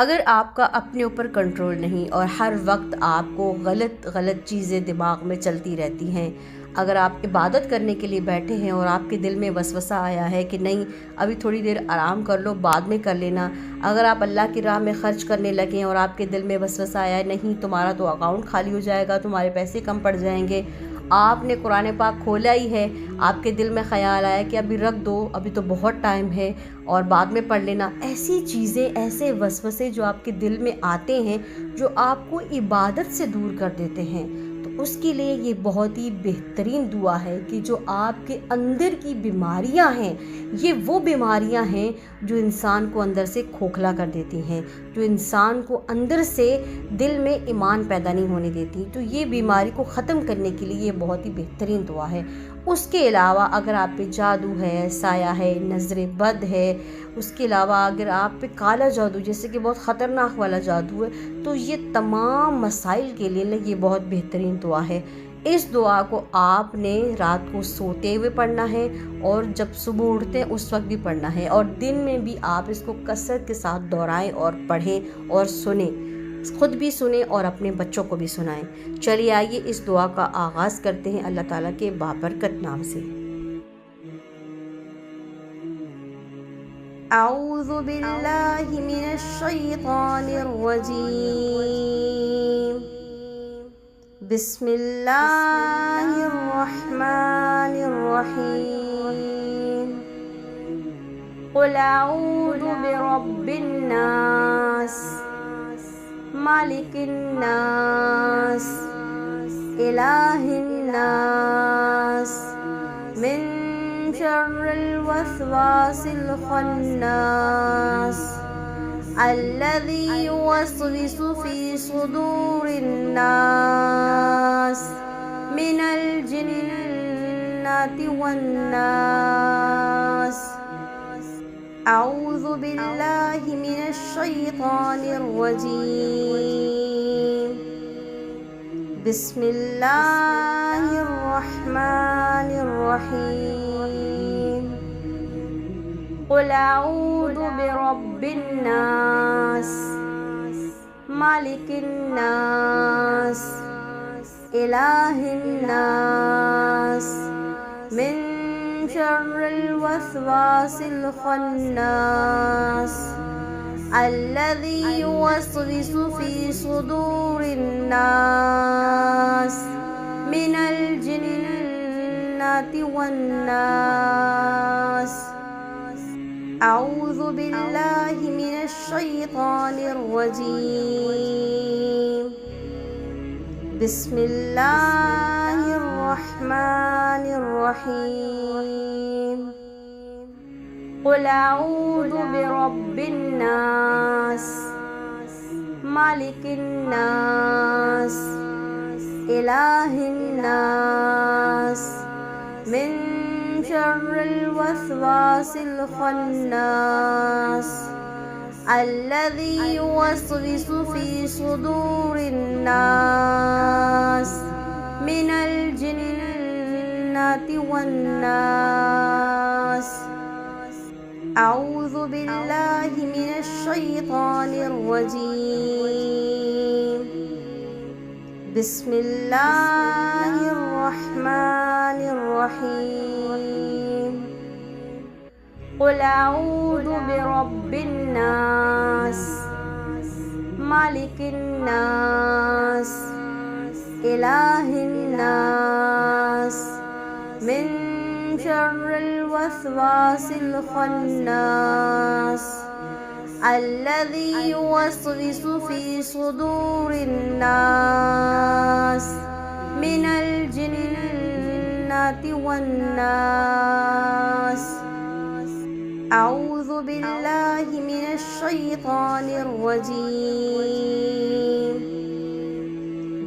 अगर आपका अपने ऊपर कंट्रोल नहीं और हर वक्त आपको गलत चीज़ें दिमाग में चलती रहती हैं, अगर आप इबादत करने के लिए बैठे हैं और आपके दिल में वसवसा आया है कि नहीं अभी थोड़ी देर आराम कर लो, बाद में कर लेना, अगर आप अल्लाह की राह में ख़र्च करने लगे और आपके दिल में वसवसा आया है नहीं तुम्हारा तो अकाउंट खाली हो जाएगा, तुम्हारे पैसे कम पड़ जाएंगे, आपने कुरान पाक खोला ही है, आपके दिल में ख़याल आया कि अभी रख दो, अभी तो बहुत टाइम है और बाद में पढ़ लेना, ऐसी चीज़ें, ऐसे वसवसे जो आपके दिल में आते हैं जो आपको इबादत से दूर कर देते हैं, तो उसके लिए ये बहुत ही बेहतरीन दुआ है कि जो आपके अंदर की बीमारियां हैं, ये वो बीमारियां हैं जो इंसान को अंदर से खोखला कर देती हैं, जो इंसान को अंदर से दिल में ईमान पैदा नहीं होने देती। तो ये बीमारी को ख़त्म करने के लिए ये बहुत ही बेहतरीन दुआ है। उसके अलावा अगर आप पे जादू है, साया है, नज़र बद है, उसके अलावा अगर आप पे काला जादू जैसे कि बहुत ख़तरनाक वाला जादू है, तो ये तमाम मसाइल के लिए ना ये बहुत बेहतरीन दुआ है। इस दुआ को आपने रात को सोते हुए पढ़ना है और जब सुबह उठते हैं उस वक्त भी पढ़ना है, और दिन में भी आप इसको कसरत के साथ दोहराएं और पढ़ें और सुने, खुद भी सुने और अपने बच्चों को भी सुनाएं। चलिए आइए इस दुआ का आगाज़ करते हैं अल्लाह ताला के बाबरकत नाम से। औज़ु बिल्लाहि मिनश शैतानिर रजीम, बिस्मिल्लाहिर रहमानिर रहीम, क़ुल अऊज़ु बिरब्बिन नास, मालिकिन नास, इलाहिन नास, मिन शर्रिल वस्वासिल खन्नास, अल्लज़ी युवस्विसु फ़ी सुदूरिन नास, मिनल जिन्नति वन नास। औज़ु बिल्लाहि मिनश शैतानिर रजीम, बिस्मिल्लाहिर रहमानिर रहीम, क़ुल अऊज़ु बिरब्बिन नास, मालिकिन नास, इलाहिन नास, मिन शर्रिल वस्वासिल खन्नास, अल्लज़ी युवस्विसु फ़ी सुदूरिन नास, मिनल जिन्नति वन नास। औज़ु बिल्लाहि मिनश शैतानिर रजीम, बिस्मिल्लाहिर रहमानिर रहीम, क़ुल अऊज़ु बिरब्बिन नास, मालिकिन नास, इलाहिन नास, मिन शर्रिल वस्वासिल खन्नास, अल्लज़ी युवस्विसु फ़ी सुदूरिन नास, मिनल जिन्नति वन नास। औज़ु बिल्लाहि मिनश शैतानिर रजीम, बिस्मिल्लाहिर रहमानिर रहीम, क़ुल अऊज़ु बिरब्बिन नास, मालिकिन नास, इलाहिन नास, मिन शर्रिल वस्वासिल खन्नास, अल्लज़ी युवस्विसु फ़ी सुदूरिन नास, मिनल जिन्नति वन नास। औज़ु बिल्लाहि मिनश शैतानिर रजीम,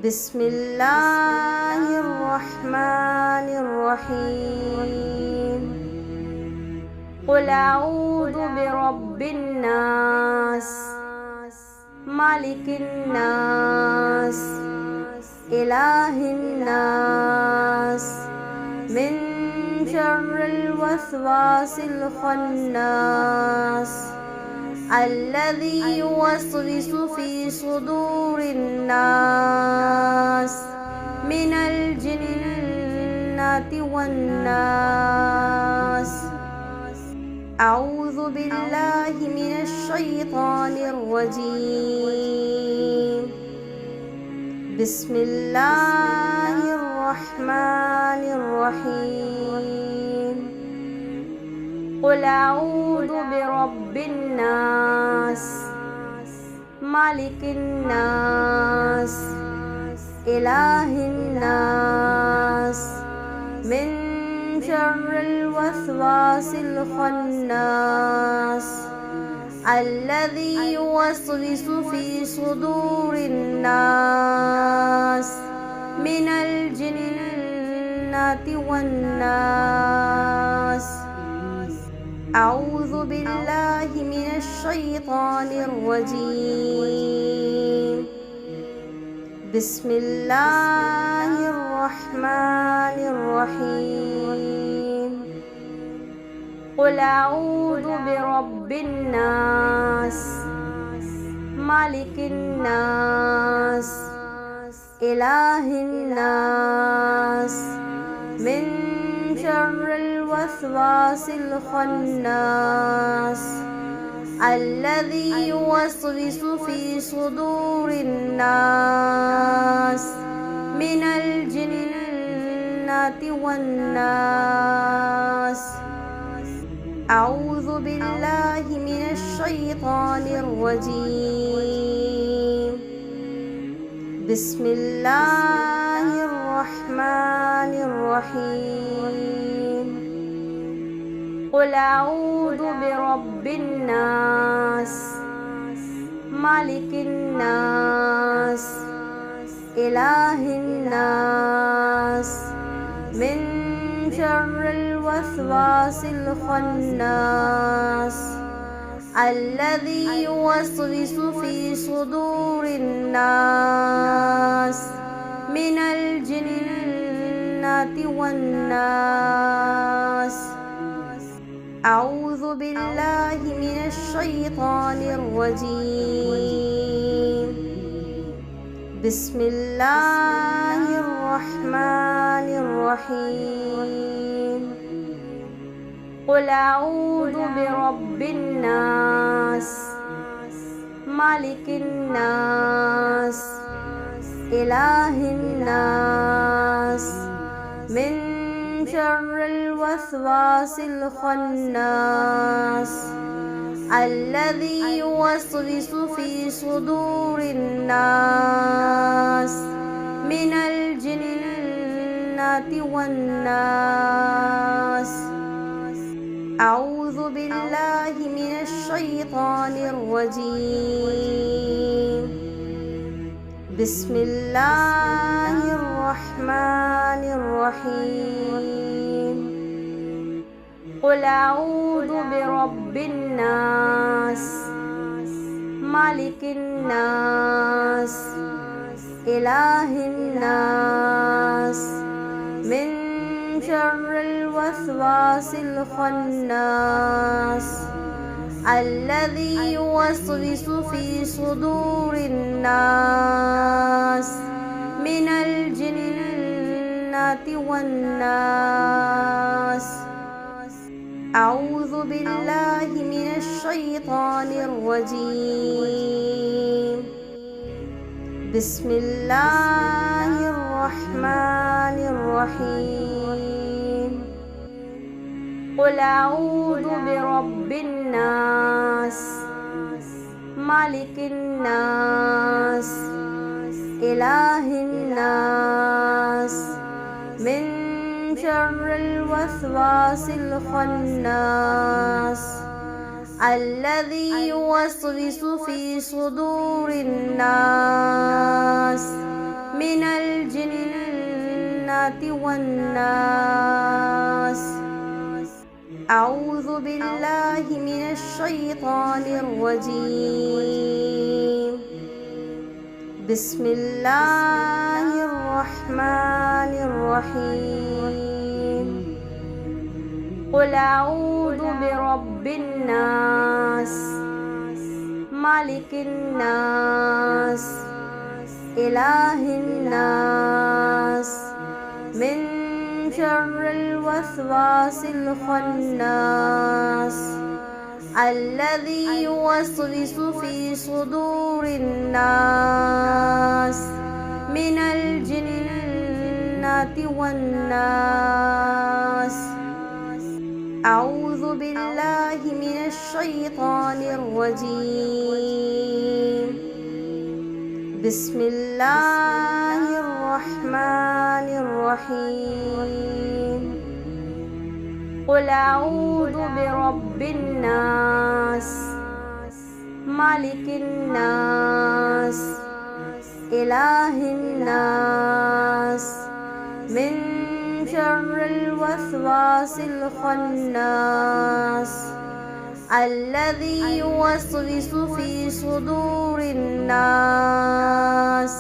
बिस्मिल्लाहिर रहमानिर रहीम, क़ुल अऊज़ु बिरब्बिन नास, मालिकिन नास, इलाहिन नास, मिन शर्रिल वस्वासिल खन्नास, الذي يوسوس في صدور الناس من الجنة والناس. أعوذ بالله من الشيطان الرجيم. بسم الله الرحمن الرحيم. قل أعوذ برب الناس مالك الناس إله الناس من شر الوسواس الخناس الذي يوسوس في صدور الناس من الجنة والناس. أعوذ بالله من الشيطان الرجيم. بسم الله الرحمن الرحيم. قل أعوذ برب الناس مالك الناس إله الناس من شر الوسواس الخناس الذي يوسوس في صدور الناس من الجنة والناس. أعوذ بالله من الشيطان الرجيم. بسم الله الرحمن الرحيم. قل أعوذ برب الناس مالك الناس إله الناس من شر الوسواس الخناس الذي يوسوس في صدور الناس من الجنة والناس. أعوذ بالله من الشيطان الرجيم. بسم الله الرحمن الرحيم. قل أعوذ برب الناس مالك الناس إله الناس من شر الوسواس الخناس الذي يوسوس في صدور الناس من الجنة والناس. أعوذ بالله من الشيطان الرجيم. بسم الله الرحمن الرحيم. قل أعوذ برب الناس مالك الناس إله الناس من شر الوسواس الخناس الذي يوسوس في صدور الناس من الجنة والناس. أعوذ بالله من الشيطان الرجيم. بسم الله الرحمن الرحيم. قل أعوذ برب الناس مالك الناس إله الناس من شر الوسواس الخناس الذي يوسوس في صدور الناس من الجنة والناس. أعوذ بالله من الشيطان الرجيم. بسم الله الرحمن الرحيم. قل أعوذ برب الناس मालिकिन नास इलाहिन नास मिन शर्रिल वस्वासिल खन्नास अल्लज़ी युवस्विसु फ़ी सुदूरिन नास मिनल जिन्नति वन नास। अऊज़ु बिल्लाहि मिनश शैतानिर रजीम। बिस्मिल्लाहिर रहमानिर रहीम। क़ुल अऊज़ु बिरब्बिन नास मालिकिन नास इलाहिन नास मिन शर्रिल वस्वासिल खन्नास अल्लज़ी युवस्विसु फ़ी सुदूरिन नास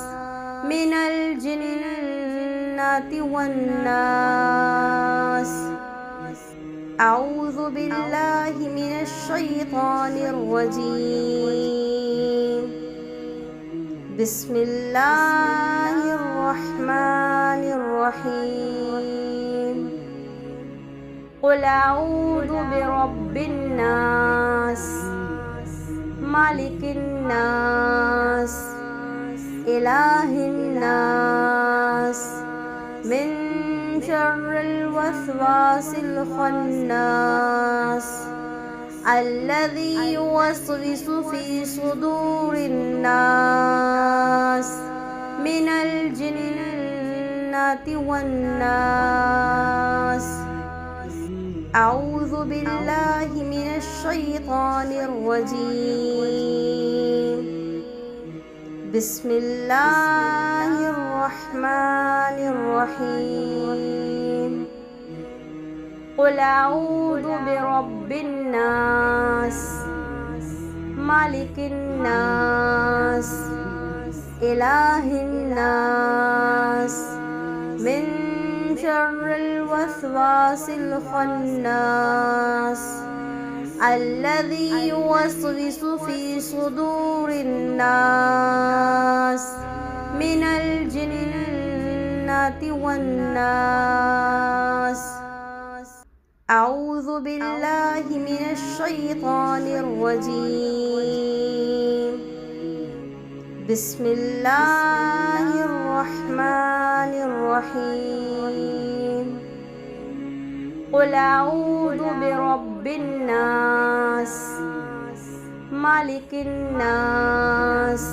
मिनल जिन्नति वन नास। अऊज़ु बिल्लाहि मिनश शैतानिर रजीम। बिस्मिल्लाहिर रहमानिर रहीम। क़ुल अऊज़ु बिरब्बिन नास मालिकिन नास इलाहिन नास मिन शर्रिल वस्वासिल खन्नास अल्लज़ी युवस्विसु फ़ी सुदूरिन नास मिनल जिन्नति वन नास। अऊज़ु बिल्लाहि मिनश शैतानिर रजीम। बिस्मिल्लाहिर रहमानिर रहीम। क़ुल अऊज़ु बिरब्बिन नास मालिकिन नास इलाहिन नास मिन शर्रिल वस्वासिल खन्नास अल्लज़ी युवस्विसु फ़ी सुदूरिन नास मिनल जिन्नति वन नास। अऊज़ु बिल्लाहि मिनश शैतानिर रजीम। बिस्मिल्लाहिर रहमानिर रहीम। क़ुल अऊज़ु बिरब्बिन नास मालिकिन नास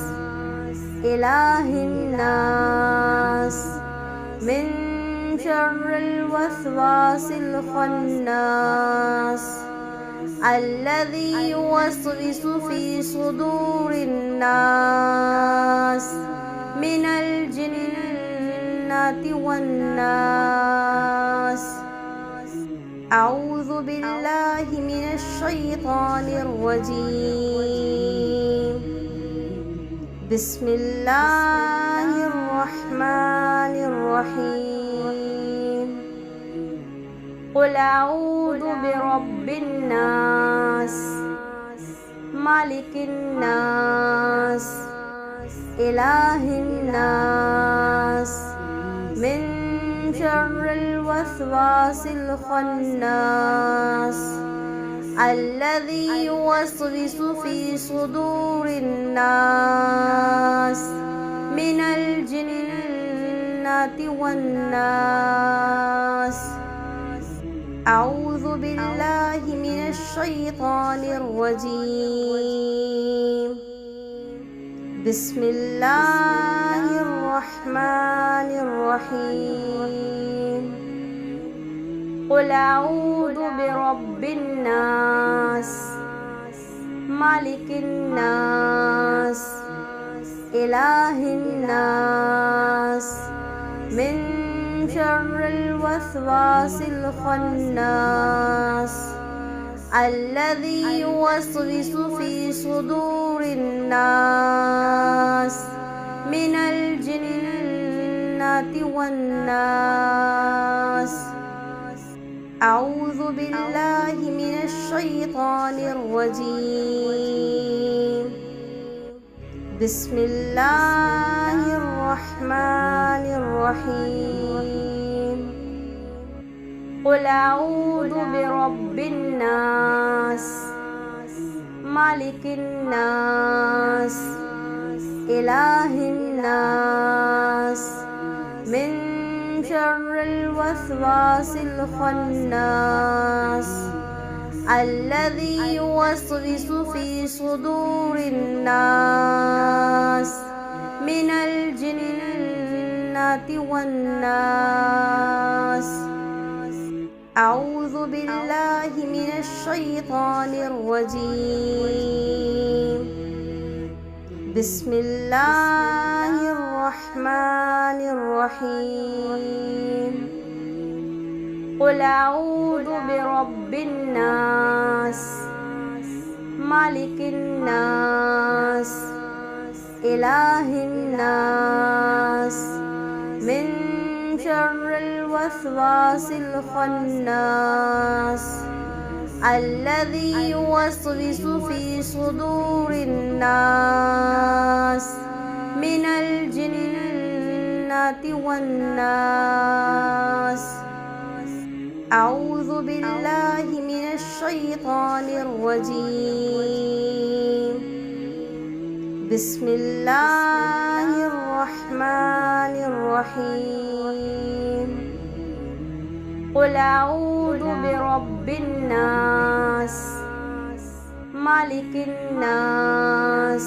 इलाहिन नास मिन शर्रिल वस्वासिल खन्नास अल्लज़ी युवस्विसु फ़ी सुदूरिन नास मिनल जिन्नति वन नास। अऊज़ु बिल्लाहि मिनश शैतानिर रजीम। बिस्मिल्लाहिर रहमानिर रहीम। क़ुल अऊज़ु बिरब्बिन नास मालिकिन नास इलाहिन नास मिन शर्रिल वस्वासिल खन्नास अल्लज़ी युवस्विसु फ़ी सुदूरिन नास मिनल जिन्नति वन नास। अऊज़ु बिल्लाहि मिनश शैतानिर रजीम। बिस्मिल्लाहिर रहमानिर रहीम। क़ुल अऊज़ु बिरब्बिन नास मालिकिन नास इलाहिन नास मिन शर्रिल वस्वासिल खन्नास अल्लज़ी युवस्विसु फ़ी सुदूरिन नास मिनल जिन्नति वन नास। अऊज़ु बिल्लाहि मिनश शैतानिर रजीम। बिस्मिल्लाहिर्रहमानिर्रहीम। क़ुल अऊज़ु बिरब्बिन्नास, मालिकिन्नास, इलाहिन्नास, मिन शर्रिल वस्वासिल खन्नास, अल्लज़ी युवस्विसु फ़ी सुदूरिन्नास, मिनल जिन्नति वन्नास। अऊज़ु बिल्लाहि मिनश शैतानिर रजीम। बिस्मिल्लाहिर्रहमानिर्रहीम। क़ुल अऊज़ु बिरब्बिन्नास, मालिकिन्नास, इलाहिन्नास, मिन शर्रिल वस्वासिल खन्नास, अल्लज़ी युवस्विसु फ़ी सुदूरिन्नास, मिनल जिन्नति वन्नास। अऊज़ु बिल्लाहि मिनश शैतानिर रजीम। बिस्मिल्लाहिर्रहमानिर्रहीम। क़ुल अऊज़ु बिरब्बिन्नास, मालिकिन्नास,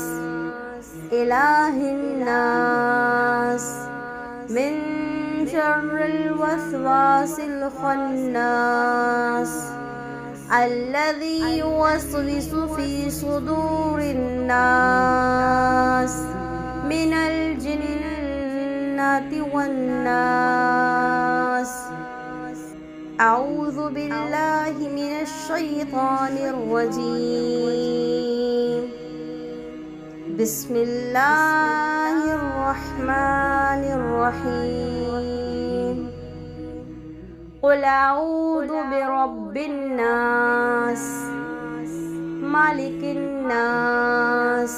इलाहिन्नास, मिन शर्रिल वस्वासिल खन्नास, अल्लज़ी युवस्विसु फ़ी सुदूरिन्नास, मिनल जिन्नति वन्नास। अऊज़ु बिल्लाहि मिनश शैतानिर रजीम। बिस्मिल्लाहिर्रहमानिर्रहीम। क़ुल अऊज़ु बिरब्बिन्नास, मालिकिन्नास,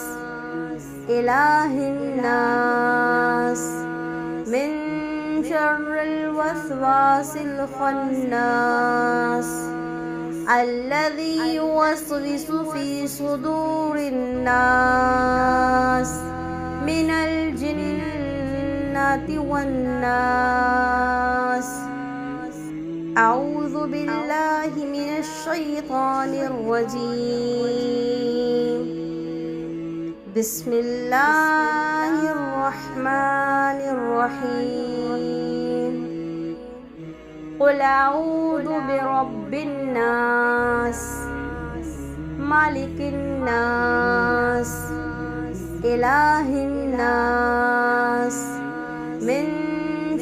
इलाहिन्नास, मिन शर्रिल वस्वासिल खन्नास, अल्लज़ी युवस्विसु फ़ी सुदूरिन्नास, मिनल जिन्नति वन्नास। अऊज़ु बिल्लाहि मिनश शैतानिर रजीम। बिस्मिल्लाहिर्रहमानिर्रहीम। क़ुल अऊज़ु बिरब्बिन्नास, मालिकिन्नास, इलाहिन्नास, मिन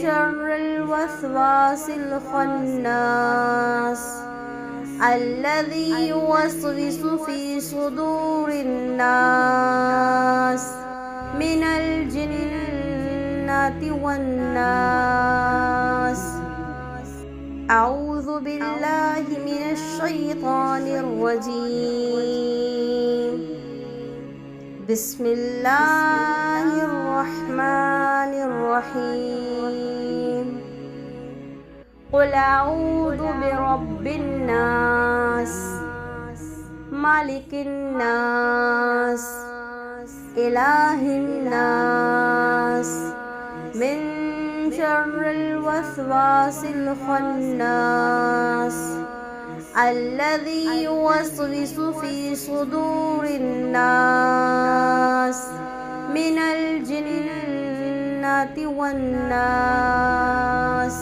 शर्रिल वस्वासिल खन्नास, अल्लज़ी युवस्विसु फ़ी सुदूरिन्नास, मिनल जिन्नति वन्नास। अऊज़ु बिल्लाहि मिनश शैतानिर रजीम। बिस्मिल्लाहिर्रहमानिर्रहीम। क़ुल अऊज़ु बिरब्बिन्नास, मालिकिन्नास, इलाहिन्नास, मिन शर्रिल वस्वासिल खन्नास, अल्लज़ी युवस्विसु फ़ी सुदूरिन्नास, मिनल जिन्नति वन्नास।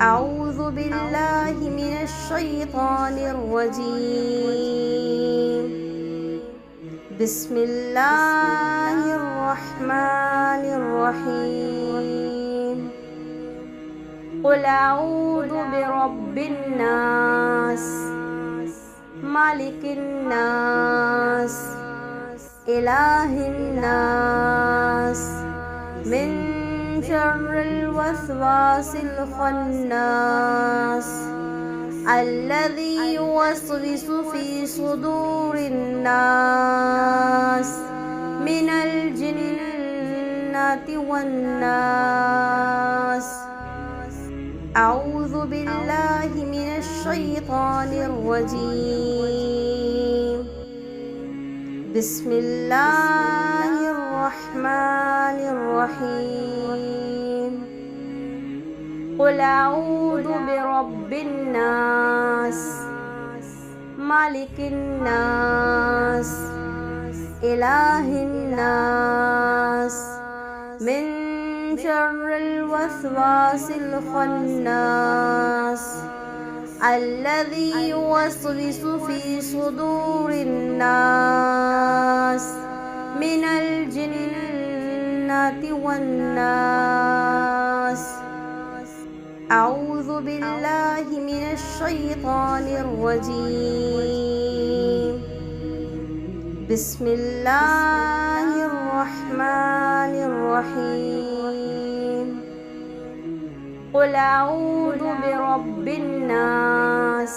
अऊज़ु बिल्लाहि मिनश शैतानिर रजीम। बिस्मिल्लाहिर्रहमानिर्रहीम। क़ुल अऊज़ु बिरब्बिन्नास, मालिकिन्नास, इलाहिन्नास, मिन शर्रिल वस्वासिल खन्नास, अल्लज़ी युवस्विसु फ़ी सुदूरिन्नास, मिन الجنة والناس. أعوذ بالله من الشيطان الرجيم. بسم الله الرحمن الرحيم. قل أعوذ برب الناس مالك الناس إله الناس من شر الوسواس الخناس الذي يوسوس في صدور الناس من الجنة والناس. أعوذ بالله من الشيطان الرجيم. بسم الله الرحمن الرحيم. قل أعوذ برب الناس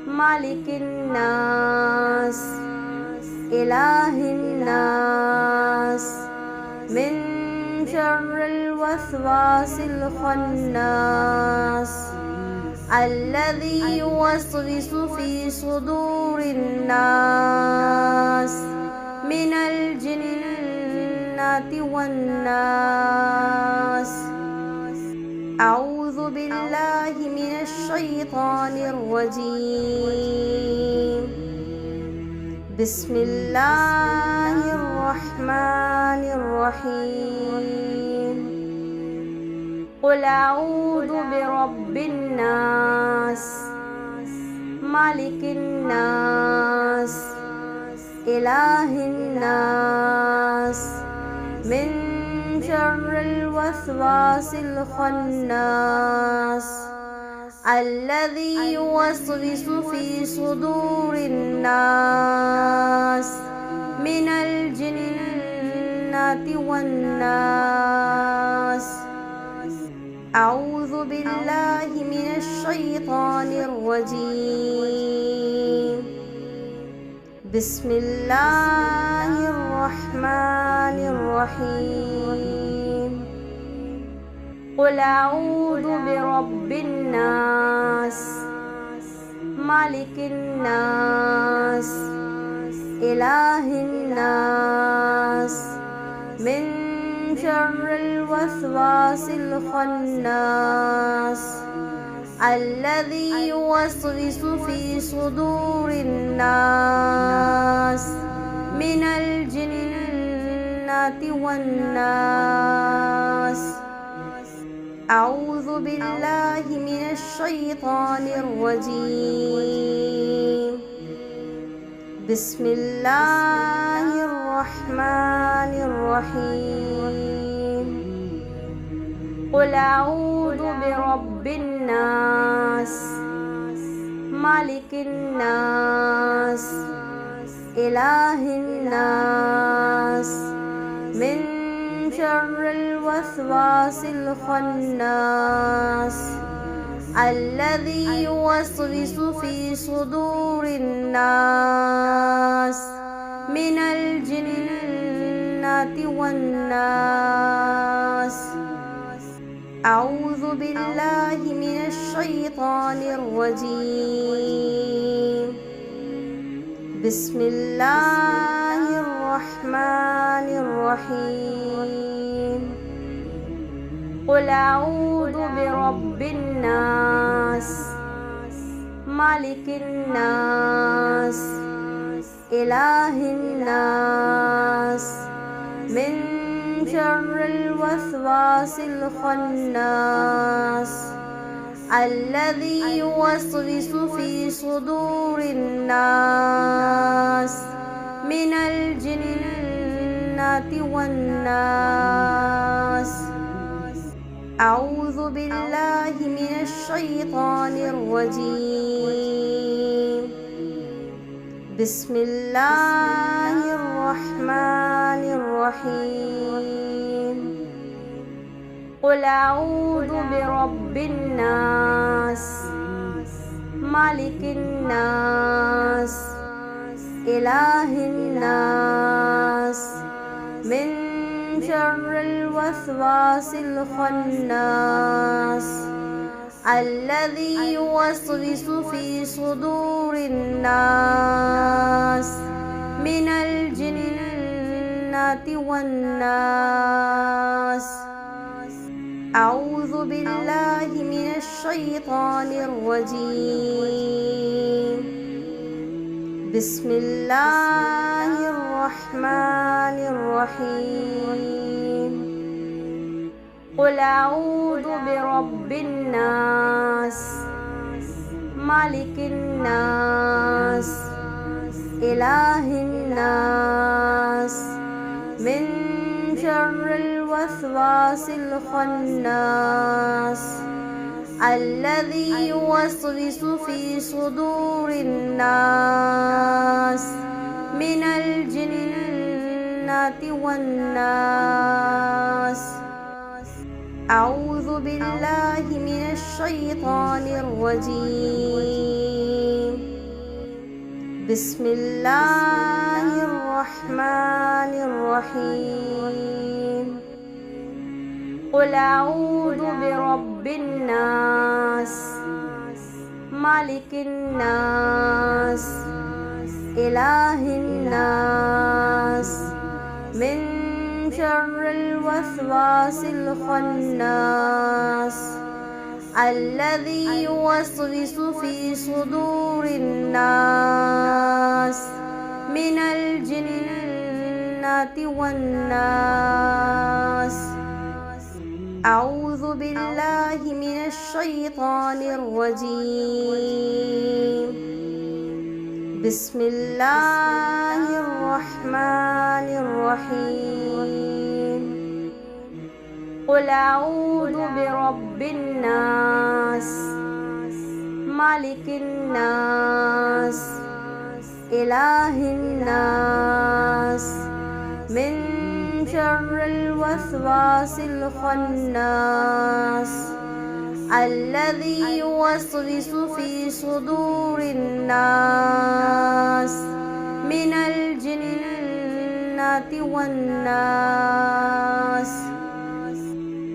مالك الناس إله الناس من شر الوسواس الخناس الذي يوسوس في صدور الناس من الجنة والناس. أعوذ بالله من الشيطان الرجيم. بسم الله الرحمن الرحيم. قل أعوذ برب الناس مالك الناس إله الناس من شر الوسواس الخناس الذي يوسوس في صدور الناس من الجنة والناس. أعوذ بالله من الشيطان الرجيم. بسم الله الرحمن الرحيم. قل أعوذ برب الناس مالك الناس إله الناس من شر الوسواس الخناس الذي يوسوس في صدور الناس من الجنة والناس. أعوذ بالله من الشيطان الرجيم. بسم الله الرحمن الرحيم. قل أعوذ برب الناس مالك الناس إله الناس من شر الوسواس الخناس الذي يوسوس في صدور الناس من الجنة والناس. أعوذ بالله من الشيطان الرجيم. بسم الله الرحمن الرحيم. قل أعوذ برب الناس مالك الناس إله الناس من شر الوسواس الخناس الذي يوسوس في صدور الناس من الجنة والناس. أعوذ بالله من الشيطان الرجيم. بسم الله الرحمن الرحيم. قل أعوذ برب الناس مالك الناس إله الناس شر الوسواس الخناس الذي يوسوس في صدور الناس من الجنة والناس. أعوذ بالله من الشيطان الرجيم. بسم الله الرحمن الرحيم. قل أعوذ برب الناس ملك الناس إله الناس من شر الوسواس الخناس الذي يوسوس في صدور الناس من الجنة والناس. أعوذ بالله من الشيطان الرجيم. بسم الله الرحمن الرحيم. قل أعوذ برب الناس ملك الناس إله الناس من شر الوسواس الخناس الذي يوسوس في صدور الناس من الجنة والناس. أعوذ بالله من الشيطان الرجيم. بسم الله الرحمن الرحيم. قل أعوذ برب الناس ملك الناس إله الناس من شر الوسواس الخناس الذي يوسوس في صدور الناس من الجنة والناس.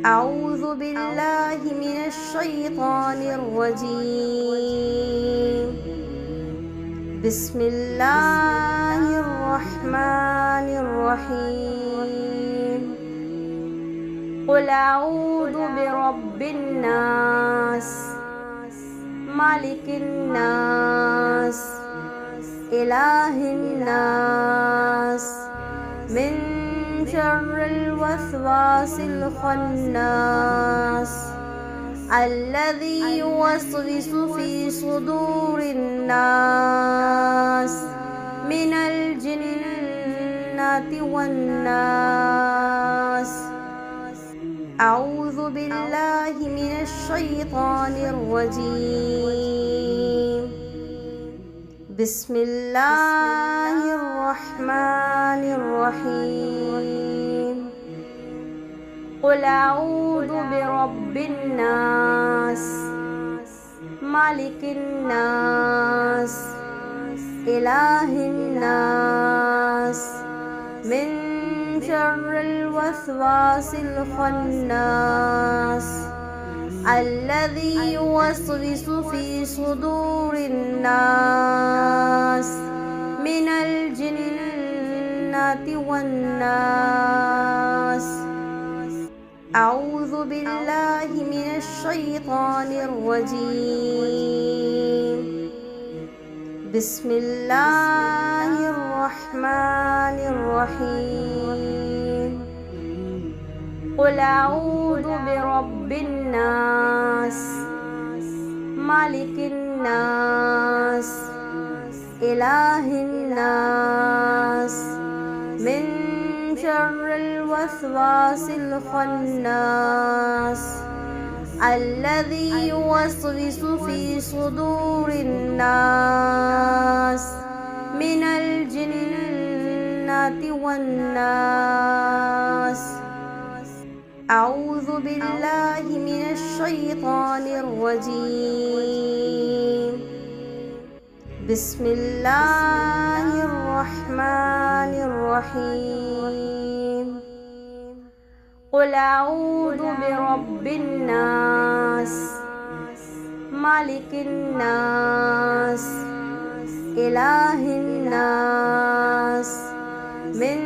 أعوذ بالله من الشيطان الرجيم. بسم الله الرحمن الرحيم. قل أعوذ برب الناس ملك الناس إله الناس من شر الوسواس الخناس الذي يوسوس في صدور الناس من الجنة والناس. أعوذ بالله من الشيطان الرجيم. بسم الله الرحمن الرحيم. قل أعوذ برب الناس ملك الناس إله الناس من شر الوسواس الخناس الذي يوسوس في صدور الناس من الجنة والناس. أعوذ بالله من الشيطان الرجيم. بسم الله الرحمن الرحيم. قل أعوذ برب الناس ملك الناس إله الناس من شر الوسواس الخناس الذي يوسوس في صدور الناس من الجنة والناس. أعوذ بالله من الشيطان الرجيم. بسم الله الرحمن الرحيم. قل أعوذ برب الناس مالك الناس إله الناس من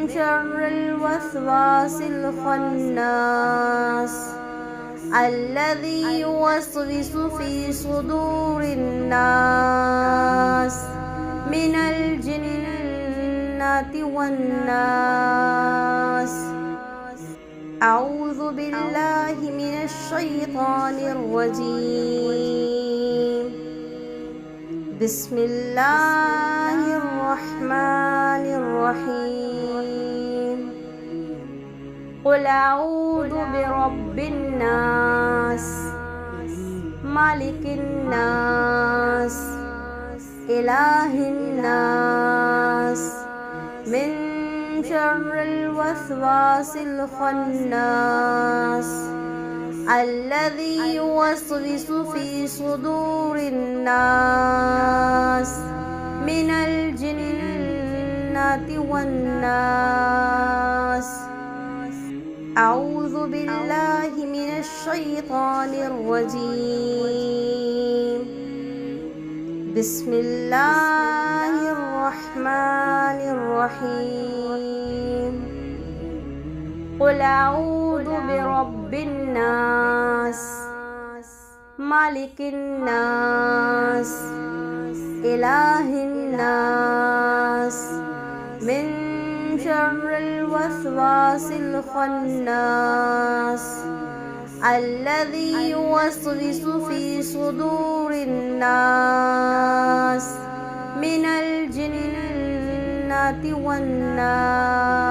شر الوسواس الخناس الذي يوسوس في صدور الناس من الجنة والناس. أعوذ بالله من الشيطان الرجيم. بسم الله الرحمن الرحيم. قل أعوذ برب الناس مالك الناس إله الناس من شر الوسواس الخناس الذي يوسوس في صدور الناس من الجنة والناس. أعوذ بالله من الشيطان الرجيم. بسم الله الرحمن الرحيم. قل أعوذ برب الناس مالك الناس إله الناس من شر الوسواس الخناس الذي يوسوس في صدور الناس من الجنة والناس.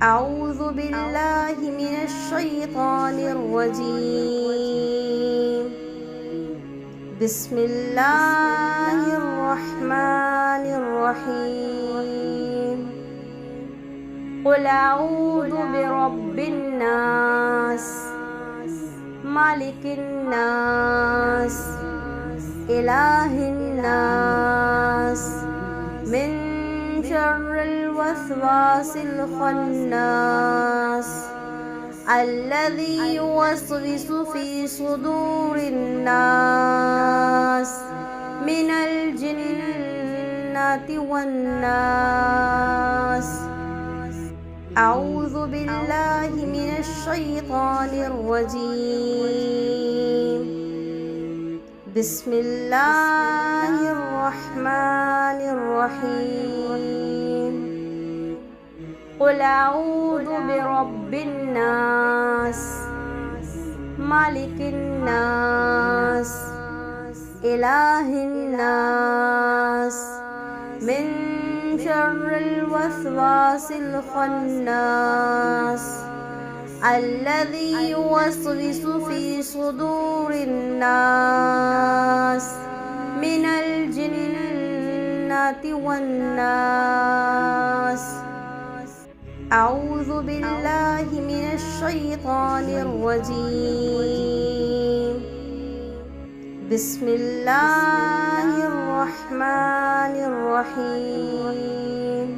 أعوذ بالله من الشيطان الرجيم. بسم الله الرحمن الرحيم. قل أعوذ برب الناس مالك الناس إله الناس من شر الوسواس الخناس الذي يوسوس في صدور الناس من الجنة والناس. أعوذ بالله من الشيطان الرجيم. بسم الله الرحمن الرحيم. قل أعوذ برب الناس مالك الناس إله الناس من شر الوسواس الخناس الذي يوسوس في صدور الناس من الجنة والناس. أعوذ بالله من الشيطان الرجيم. بسم الله الرحمن الرحيم.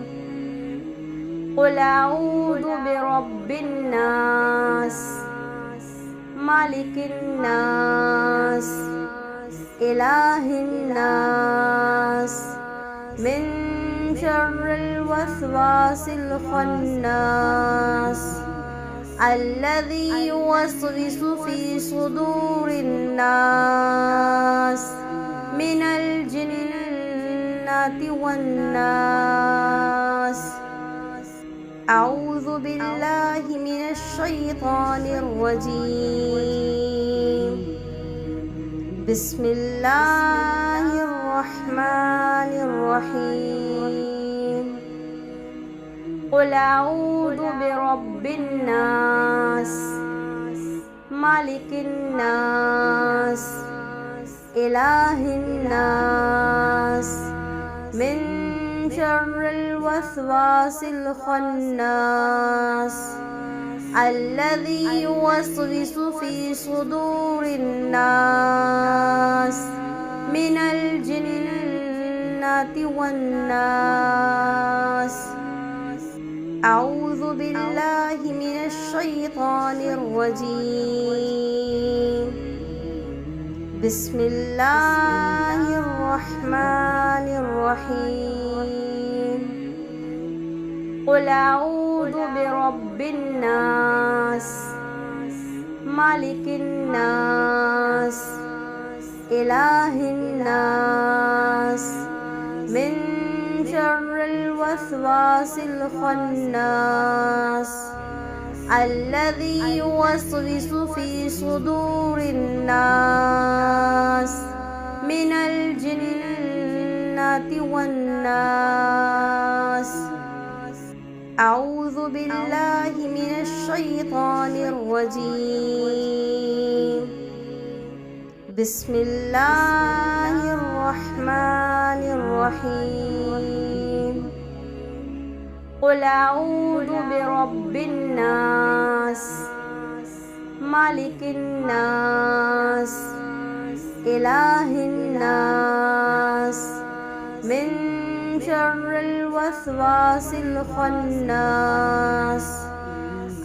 قل أعوذ برب الناس مالك الناس إله الناس من شر الوسواس الخناس الذي يوسوس في صدور الناس من الجنة والناس. أعوذ بالله من الشيطان الرجيم. بسم الله الرحمن الرحيم. قل أعوذ برب الناس مالك الناس إله الناس من شر الوسواس الخناس الذي يوسوس في صدور الناس من الجنة والناس. أعوذ بالله من الشيطان الرجيم. بسم الله الرحمن الرحيم. قل أعوذ برب الناس مالك الناس إله الناس من شر الوسواس الخناس الذي يوسوس في صدور الناس من الجنة والناس. أعوذ بالله من الشيطان الرجيم. بسم الله الرحمن الرحيم. قل أعوذ برب الناس مالك الناس إله الناس من شر الوسواس الخناس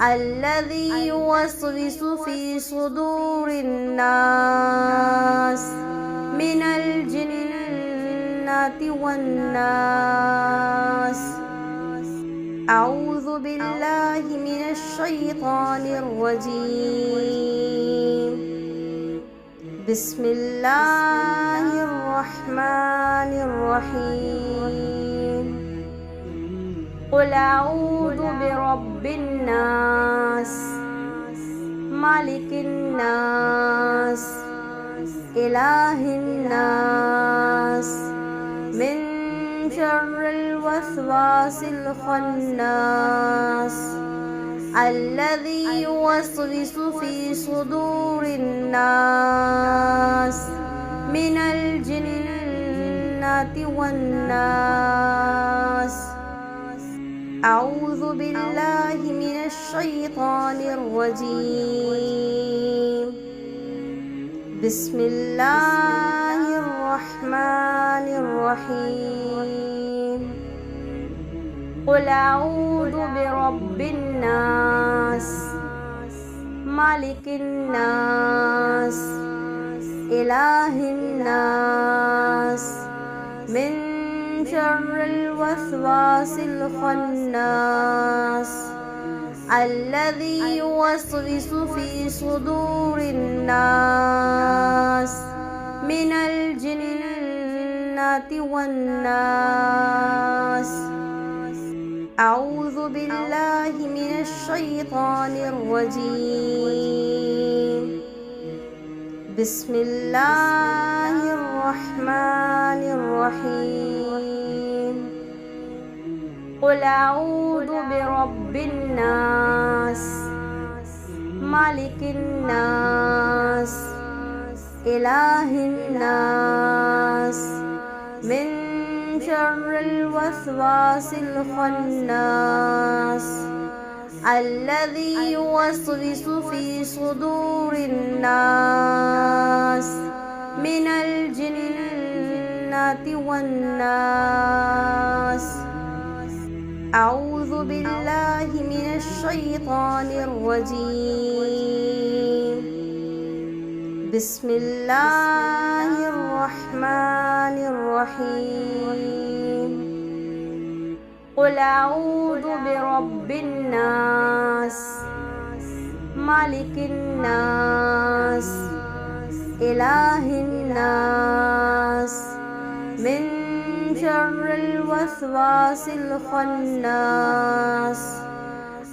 الذي يوسوس في صدور الناس من الجنة والناس. أعوذ بالله من الشيطان الرجيم. بسم الله الرحمن الرحيم. قل أعوذ برب الناس مالك الناس إله الناس من شر الوسواس الخناس الذي يوسوس في صدور الناس من الجنة والناس. أعوذ بالله من الشيطان الرجيم. بسم الله الرحمن الرحيم. قل أعوذ برب الناس مالك الناس إله الناس من شر الوسواس الخناس الذي يوسوس في صدور الناس من الجنة والناس. أعوذ بالله من الشيطان الرجيم. بسم الله الرحمن الرحيم. قل أعوذ برب الناس مالك الناس إله الناس من شر الوسواس الخناس الذي يوسوس في صدور الناس من الجنة والناس. أعوذ بالله من الشيطان الرجيم. بسم الله الرحمن الرحيم. قل أعوذ برب الناس مالك الناس إله الناس من شر الوسواس الخناس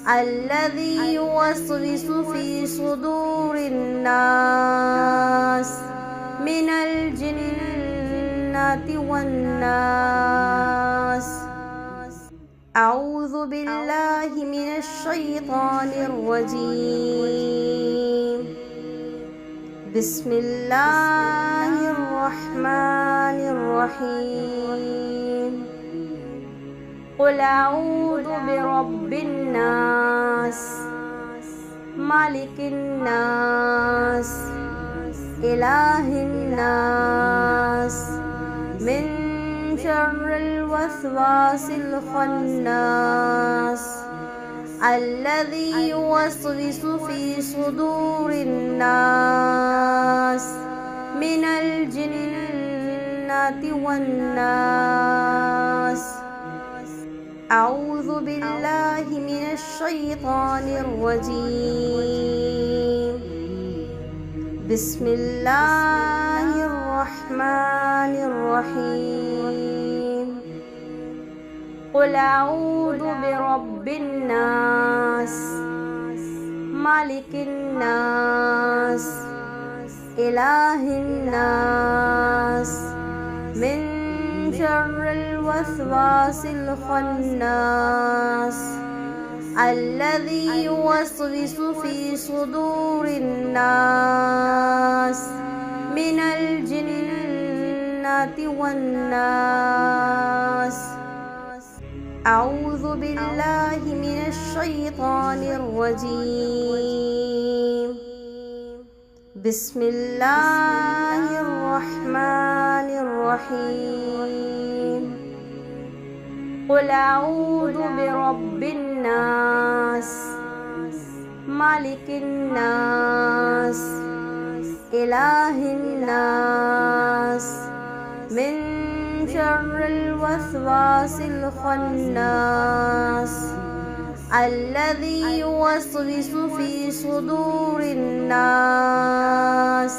الذي يوسوس في صدور الناس من الجنة والناس. أعوذ بالله من الشيطان الرجيم. بسم الله الرحمن الرحيم. قل أعوذ برب الناس مالك الناس إله الناس من شر الوسواس الخناس الذي يوسوس في صدور الناس من الجنة والناس. أعوذ بالله من الشيطان الرجيم. بسم الله الرحمن الرحيم. قل أعوذ برب الناس ملك الناس إله الناس من شر الوسواس الخناس الذي يوسوس في صدور الناس من الجنة والناس. أعوذ بالله من الشيطان الرجيم. بسم الله الرحمن الرحيم. قل أعوذ برب الناس ملك الناس إله الناس من شر الوسواس الخناس الذي يوسوس في صدور الناس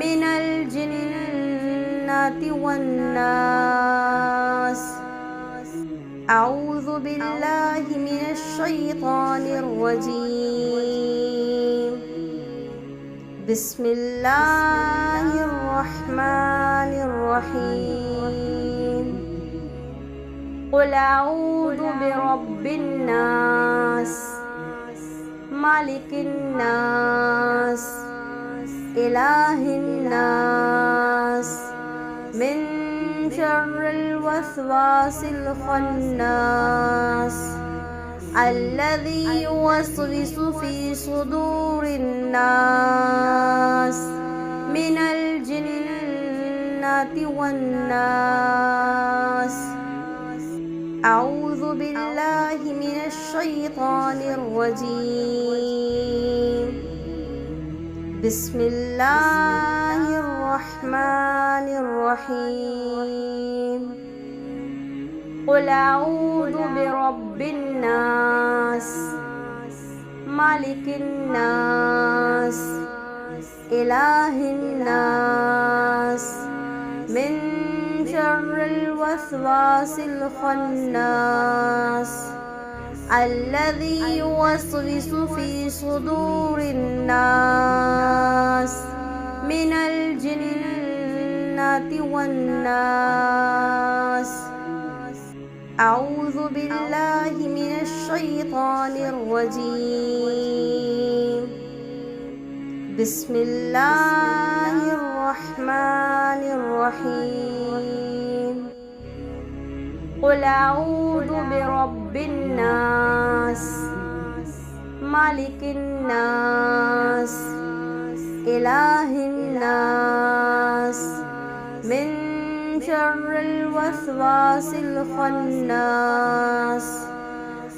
من الجنة والناس. أعوذ بالله من الشيطان الرجيم. بسم الله الرحمن الرحيم. قل أعوذ برب الناس ملك الناس إله الناس من شر الوسواس الخناس الذي يوسوس في صدور الناس من الجنة والناس. أعوذ بالله من الشيطان الرجيم. بسم الله الرحمن الرحيم. قل أعوذ برب الناس ملك الناس إله الناس من شر الوسواس الخناس الذي يوسوس في صدور الناس من الجنة والناس. أعوذ بالله من الشيطان الرجيم. بسم الله الرحمن الرحيم. قل أعوذ برب الناس ملك الناس إله الناس من شر الوسواس الخناس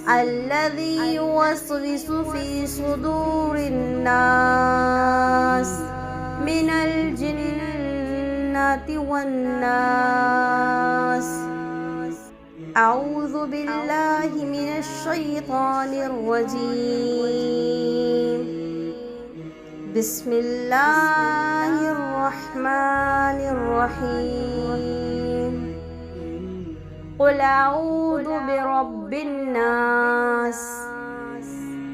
الذي يوسوس في صدور الناس من الجنة والناس. أعوذ بالله من الشيطان الرجيم. بسم الله الرحمن الرحيم. قل أعوذ برب الناس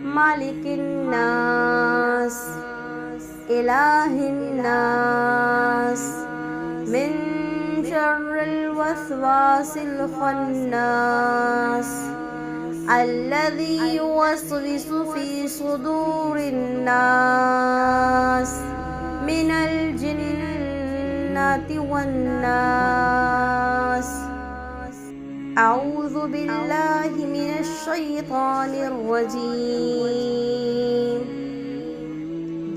ملك الناس إله الناس من شر الوسواس الخناس الذي يوسوس في صدور الناس من الجنة والناس. أعوذ بالله من الشيطان الرجيم.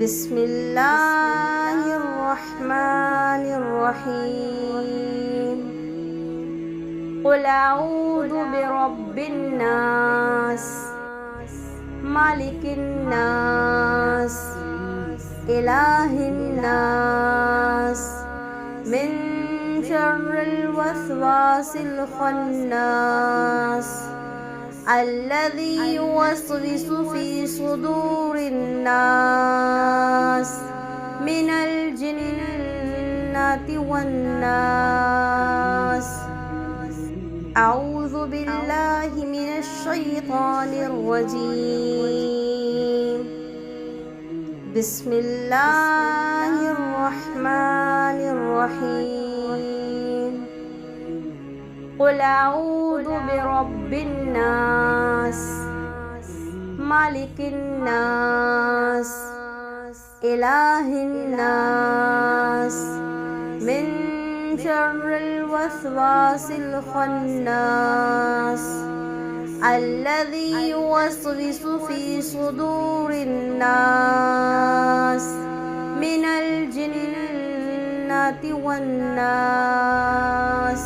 بسم الله الرحمن الرحيم. قل أعوذ برب الناس मालिकिन नास इलाहिन नास मिन शर्रिल वस्वासिल खन्नास अल्लज़ी युवस्विसु फ़ी सुदूरिन नास मिनल जिन्नति वन्नास अऊज़ु बिल्लाहि मिनश शैतानिर रजीम बिस्मिल्लाहिर रहमानिर रहीम क़ुल अऊज़ु बिरब्बिन नास मालिकिन नास इलाहिन नास मिन शर्रिल वस्वासिल खन्नास अल्लज़ी युवस्विसु फ़ी सुदूरिन नास मिनल जिन्नति वन्नास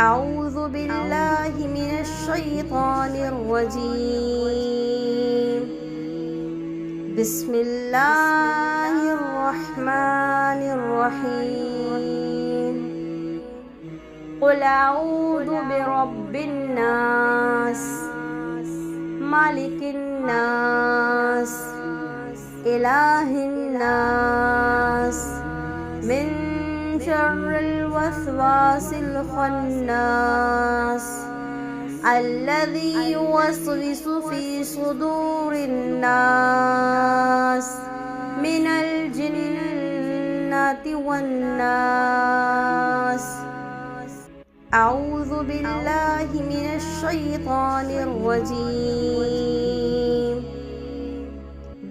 अऊज़ु बिल्लाहि मिनश शैतानिर रजीम बिस्मिल्लाहिर रहमानिर रहीम क़ुल अऊज़ु बिरब्बिन नास मालिकिन नास इलाहिन नास मिन शर्रिल वस्वासिल खन्नास अल्लज़ी युवस्विसु फ़ी सुदूरिन नास मिनल जिन्नति वन्नास अऊज़ु बिल्लाहि मिनश शैतानिर रजीम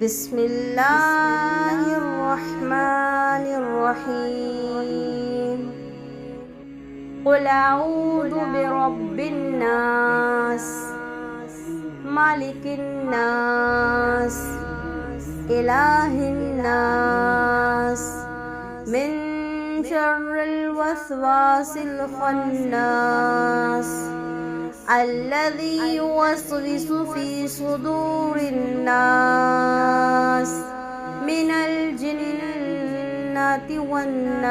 बिस्मिल्लाहिर रहमानिर रहीम क़ुल अऊज़ु बिरब्बिन नास मालिकिन नास इलाहिन नास मिन शर्रिल वस्वासिल खन्नास अल्लज़ी युवस्विसु फ़ी सुदूरिन नास मिनल जिन्नति वन्नास